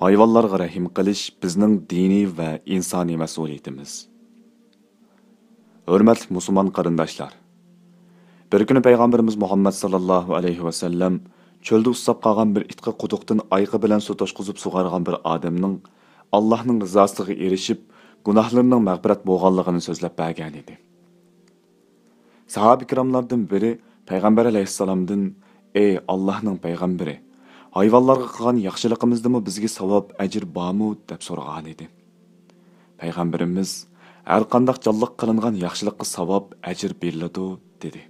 Hayvanlarga rahim qilish bizning diniy va insoniy mas'uliyatimiz. Hurmatli musulmon qarindoshlar. Bir kuni payg'ambarimiz Muhammad sallallohu alayhi va sallam cho'lda ustab qolgan bir itqa quduqdan oyqi bilan suv toshqizib sug'argan bir odamning Allohning rizosiga erishib, gunohlarining mag'firat bo'lganligini so'zlab bergan edi. Sahoba ikromlardan biri payg'ambar alayhissalomdan: "Ey Allohning payg'ambari, hayvonlarga qilgan yaxshiliqimizdami bizga savob, ajr bormi?" deb so'ragan edi. Payg'ambarimiz: "Har qanday jonliq qilingan yaxshilikqa savob, ajr beriladi" dedi.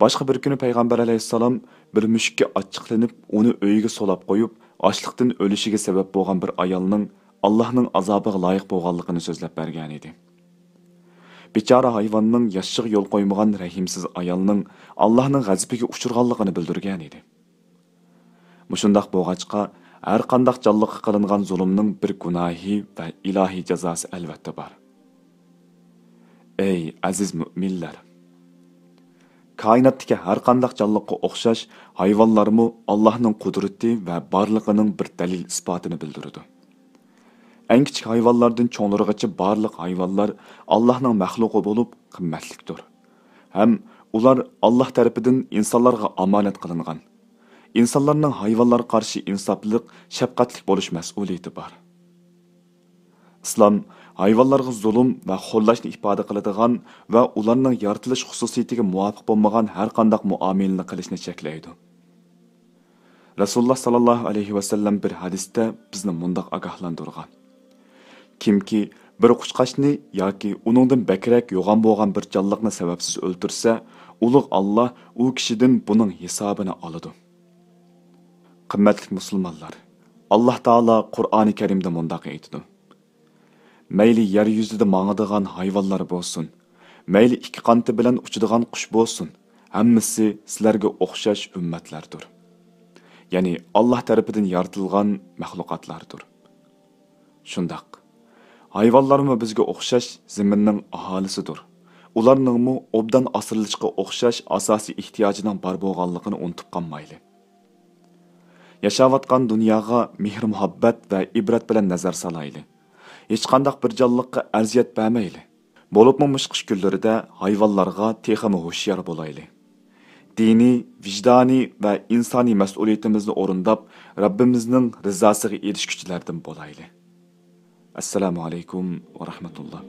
Boshqa bir kuni payg'ambar alayhissalom bir mushukka achchiqlanib, uni uyiga solab qo'yib, ochliqdan o'lishiga sabab bo'lgan bir ayolning Allohning azobiga loyiq bo'lganligini so'zlab bergan edi. Bechora hayvonning yashiq yo'l qo'ymagan rahimsiz ayolning Allohning g'azabiga uchirganligini bildirgan edi. Mushundaq bo'lg'achqa, har qanday jonliqqa qilingan zulmning bir gunohi va ilohiy jazosi albatta bor. Ey aziz mu'minlar! Kainotdagi har qanday jonliqqa o'xshash hayvonlarmi Allohning qudrati va borligining bir dalil isbotini bildiradi. Eng kichik hayvonlardan cho'nglargacha barliq hayvonlar Allohning maxluqi bo'lib qimmatlikdir. Ham ular Alloh tarafidan insonlarga omonat qilingan. İnsanlarning hayvonlarga qarshi insofli, shafqatli bo'lish mas'uliyati bor. Islom hayvonlarga zulm va xo'llashni ifoda qiladigan va ularning yaratilish xususiyatiga muvofiq bo'lmagan har qanday muomalani qilishni cheklaydi. Rasululloh sallallohu alayhi va sallam bir hadisda bizni mundaq ogohlantirgan: kimki bir qushqashni yoki uningdan bakrak yo'g'on bo'lgan bir jonliqni sababsiz o'ldirsa, ulug' Alloh u kishidan buning hisobini oladi. Qimmatli musulmonlar, Alloh taolo Qur'oni Karimda mundaq aytdi: "Mayli yer yuzida mangadigan hayvonlar bo'lsin, mayli ikki qanti bilan uchadigan qush bo'lsin, hammasi sizlarga o'xshash ummatlardir." Ya'ni Alloh tarafidan yaratilgan mahluqotlardir. Shundaq, hayvonlarmi bizga o'xshash zaminning aholisidir. Ularningmi obdan asrilishga o'xshash asosiy ehtiyojining bor bo'lganligini unutib qolmaylik. Yashayotgan dunyoga mehr-muhabbat va ibrat bilan nazar solayli. Hech qanday bir jonliqqa arziyat bermayli. Bo'libmi mushqish kunlarida hayvonlarga texmi hushyor bo'layli. Diniy, vijdoniy va insoniy mas'uliyatimizni o'rindab, Rabbimizning rizosiga erishguchilardan bo'layli. Assalomu alaykum va rahmatulloh.